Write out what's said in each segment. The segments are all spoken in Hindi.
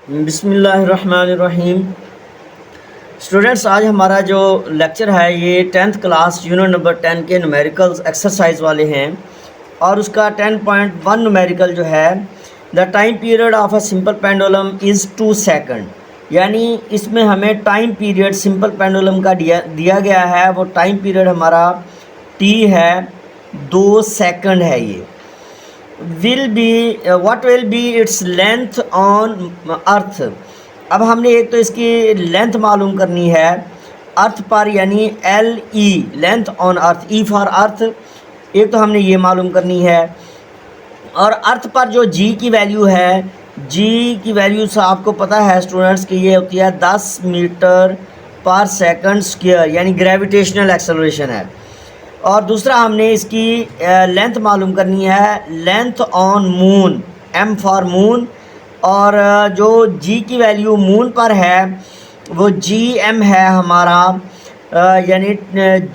बिस्मिल्लाहिर्रहमानिर्रहीम। स्टूडेंट्स, आज हमारा जो लेक्चर है ये 10th क्लास यूनिट नंबर 10 के न्यूमेरिकल्स एक्सरसाइज वाले हैं और उसका 10.1 न्यूमेरिकल जो है the time period of a simple pendulum is 2 second. यानी इसमें हमें टाइम पीरियड सिंपल पेंडुलम का दिया गया है। वो टाइम पीरियड हमारा टी है, 2 सेकंड है। ये what will be its length on अर्थ। अब हमने एक तो इसकी लेंथ मालूम करनी है अर्थ पर, यानी LE length on earth, E for earth. एक तो हमने ये मालूम करनी है, और अर्थ पर जो G की वैल्यू है, G की वैल्यू से आपको पता है स्टूडेंट्स कि ये होती है 10 मीटर पर सेकंड स्क्वायर, यानी ग्रेविटेशनल एक्सेलरेशन है। और दूसरा हमने इसकी लेंथ मालूम करनी है, length on moon, M for moon. और जो G की वैल्यू मून पर है वो GM है हमारा, यानी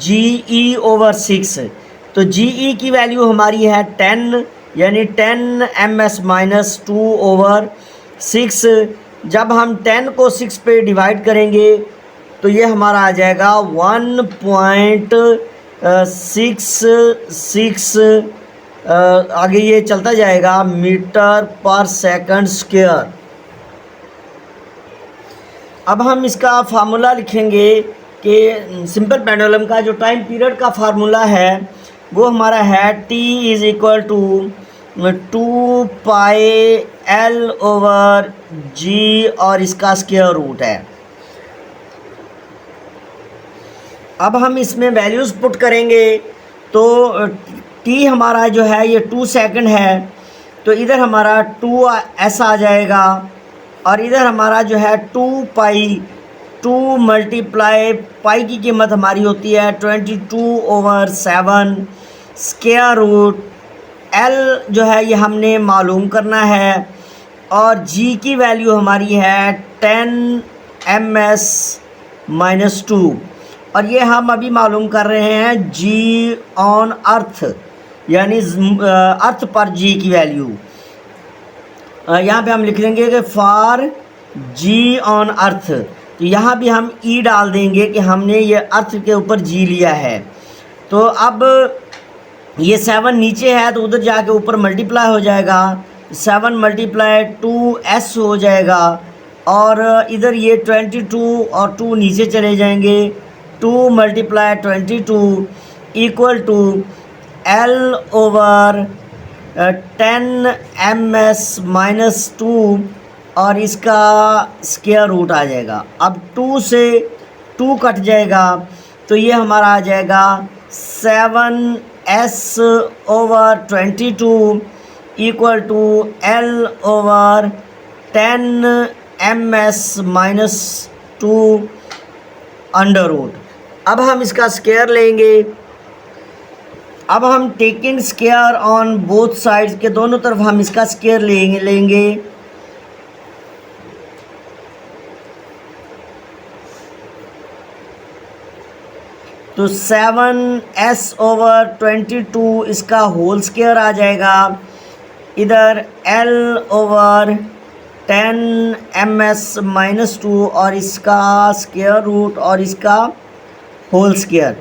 GE/6। तो GE की वैल्यू हमारी है 10, यानी 10ms-2/6। जब हम 10 को 6 पे डिवाइड करेंगे तो ये हमारा आ जाएगा 1.66, आगे ये चलता जाएगा, मीटर पर सेकंड स्क्वायर। अब हम इसका फार्मूला लिखेंगे कि सिंपल पेंडुलम का जो टाइम पीरियड का फार्मूला है वो हमारा है T=2πL/G और इसका स्क्वायर रूट है। अब हम इसमें वैल्यूज़ पुट करेंगे तो T हमारा जो है ये 2 सेकंड है, तो इधर हमारा 2s आ जाएगा, और इधर हमारा जो है 2 मल्टीप्लाई पाई की कीमत हमारी होती है 22/7 स्क्वायर रूट। L जो है ये हमने मालूम करना है, और G की वैल्यू हमारी है 10ms-2, और ये हम अभी मालूम कर रहे हैं G ऑन अर्थ, यानी अर्थ पर G की वैल्यू। यहाँ पे हम लिख लेंगे कि फॉर G ऑन अर्थ, तो यहाँ भी हम E डाल देंगे कि हमने ये अर्थ के ऊपर G लिया है। तो अब ये 7 नीचे है तो उधर जाके ऊपर मल्टीप्लाई हो जाएगा, 7 × 2s हो जाएगा, और इधर ये 22 और 2 नीचे चले जाएंगे, 2 × 22 = L/10ms-2, और इसका स्क्वायर रूट आ जाएगा। अब 2 से 2 कट जाएगा तो ये हमारा आ जाएगा 7s/22 = L/10ms-2 अंडर रूट। अब हम इसका स्क्वायर लेंगे। अब हम taking square on both sides, के दोनों तरफ हम इसका स्क्वायर लेंगे। तो 7s/22 इसका होल स्क्वायर आ जाएगा, इधर L/10ms-2 और इसका स्क्वायर रूट और इसका होल स्क्वायर।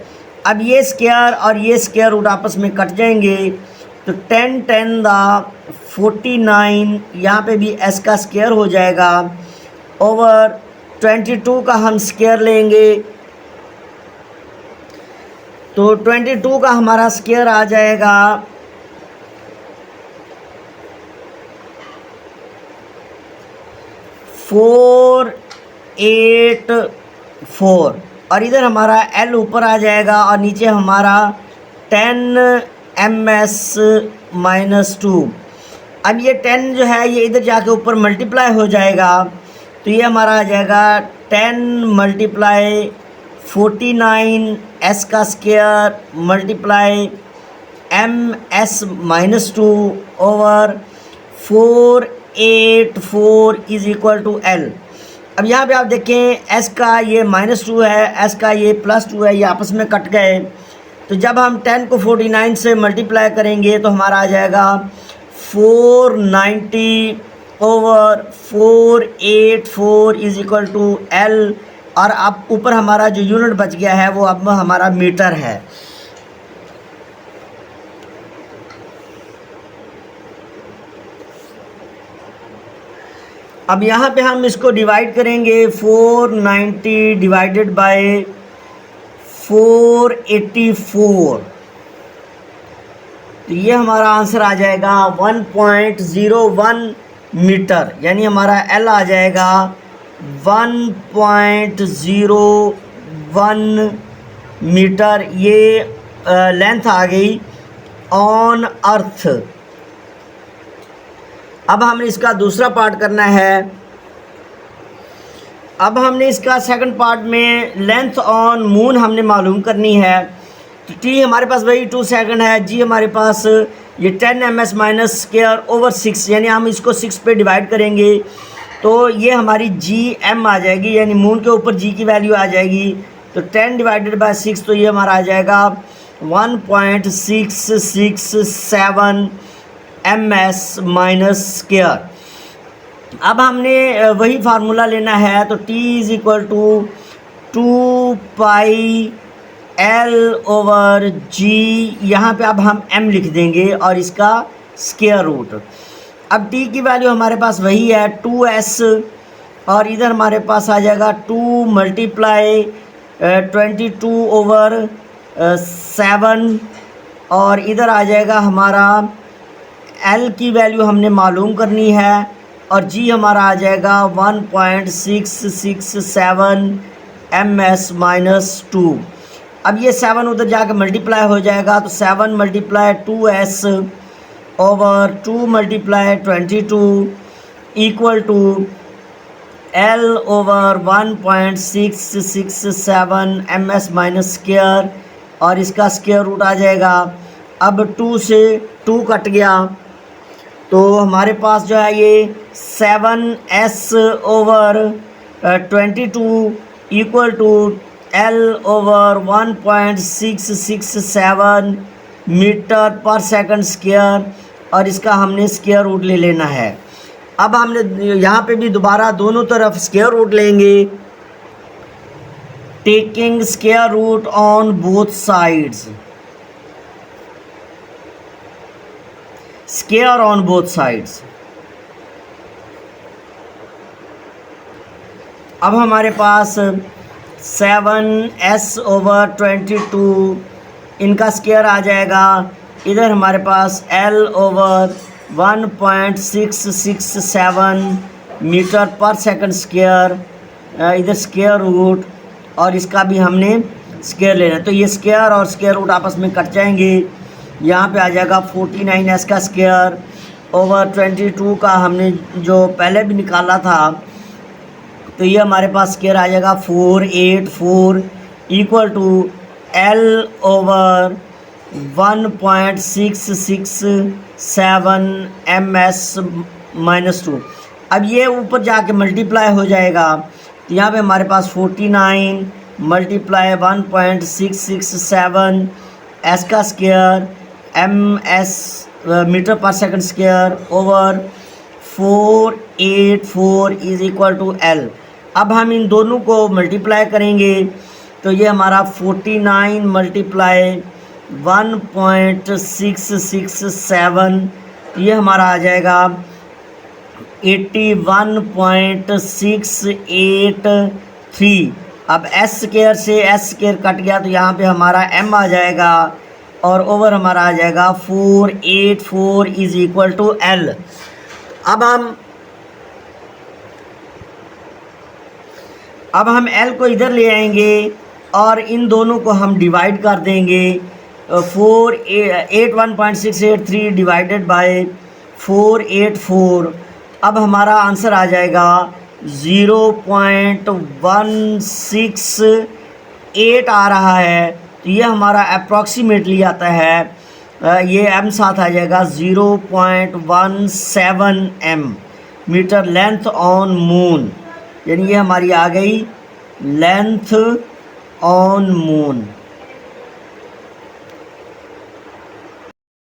अब ये स्क्वायर और ये स्क्वायर रूट आपस में कट जाएंगे, तो 10^10^49, यहाँ पे भी s का स्क्वायर हो जाएगा, ओवर 22 का हम स्क्वायर लेंगे, तो 22 का हमारा स्क्वायर आ जाएगा 484, और इधर हमारा L ऊपर आ जाएगा और नीचे हमारा 10ms-2। अब ये 10 जो है ये इधर जाके ऊपर मल्टीप्लाई हो जाएगा, तो ये हमारा आ जाएगा 10 × 49 s का square multiply ms-2 over 484 = L। अब यहाँ पे आप देखें s का ये -2 है, s का ये +2 है, ये आपस में कट गए। तो जब हम 10 को 49 से मल्टीप्लाई करेंगे तो हमारा आ जाएगा 490 over 484 is equal to L. और अब ऊपर हमारा जो यूनिट बच गया है वो अब हमारा मीटर है। अब यहाँ पे हम इसको डिवाइड करेंगे 490 डिवाइडेड बाय 484, तो ये हमारा आंसर आ जाएगा 1.01 मीटर, यानी हमारा एल आ जाएगा 1.01 मीटर। ये लेंथ आ गई ऑन अर्थ। अब हमने इसका दूसरा पार्ट करना है। अब हमने इसका सेकंड पार्ट में लेंथ ऑन मून हमने मालूम करनी है। तो टी हमारे पास वही 2 सेकंड है, जी हमारे पास ये 10 ms माइनस स्क्वायर ओवर 6, यानी हम इसको 6 पे डिवाइड करेंगे तो ये हमारी जी एम आ जाएगी, यानी मून के ऊपर जी की वैल्यू आ जाएगी। तो 10 डिवाइडेड बाय 6, तो ये हमारा आ जाएगा 1.667 ms माइनस स्क्वायर। अब हमने वही फार्मूला लेना है, तो t is equal to 2 pi l over g, यहाँ पे अब हम m लिख देंगे और इसका स्क्वायर रूट। अब t की वैल्यू हमारे पास वही है 2s, और इधर हमारे पास आ जाएगा 2 मल्टीप्लाई 22 ओवर 7, और इधर आ जाएगा हमारा l की वैल्यू हमने मालूम करनी है, और g हमारा आ जाएगा 1.667 ms माइनस 2। अब ये 7 उधर जाके मल्टीप्लाई हो जाएगा, तो 7 multiply 2s over 2 multiply 22 equal to l over 1.667 ms minus square, और इसका स्क्वायर रूट आ जाएगा। अब 2 से 2 कट गया, तो हमारे पास जो है ये 7s over 22 equal to l over 1.667 metre पर सेकंड स्क्वायर, और इसका हमने स्क्वायर रूट ले लेना है। अब हमने यहाँ पे भी दोबारा दोनों तरफ स्क्वायर रूट लेंगे, taking square root on both sides, square on both sides. अब हमारे पास 7s ओवर 22 इनका स्क्वायर आ जाएगा। इधर हमारे पास l ओवर 1.667 मीटर पर सेकंड स्क्वायर, इधर स्क्वायर रूट, और इसका भी हमने स्क्वायर लेना है। तो ये स्क्वायर और स्क्वायर रूट आपस में कट जाएंगे। यहाँ पे आ जाएगा 49s का स्क्वायर ओवर 22 का हमने जो पहले भी निकाला था, तो ये हमारे पास स्क्वायर आ जाएगा 484 equal to l over 1.667 ms minus 2। अब ये ऊपर जाके मल्टीप्लाई हो जाएगा, तो यहाँ पे हमारे पास 49 मल्टीप्लाई 1.667 s का स्क्वायर ms मीटर पर second square over 484 is equal to l। अब हम इन दोनों को मल्टीप्लाई करेंगे, तो ये हमारा 49 मल्टीप्लाई 1.667, ये हमारा आ जाएगा 81.683। अब s स्क्वायर से s स्क्वायर कट गया, तो यहाँ पे हमारा m आ जाएगा, और ओवर हमारा आ जाएगा 484 इज इक्वल टू l। अब हम l को इधर ले आएंगे और इन दोनों को हम डिवाइड कर देंगे। 81.683 डिवाइडेड बाय 484। अब हमारा आंसर आ जाएगा 0.168 आ रहा है, तो ये हमारा अप्रॉक्सीमेटली आता है, ये m साथ आ जाएगा 0.17 m metre length on moon, यानी ये हमारी आ गई लेंथ ऑन मून।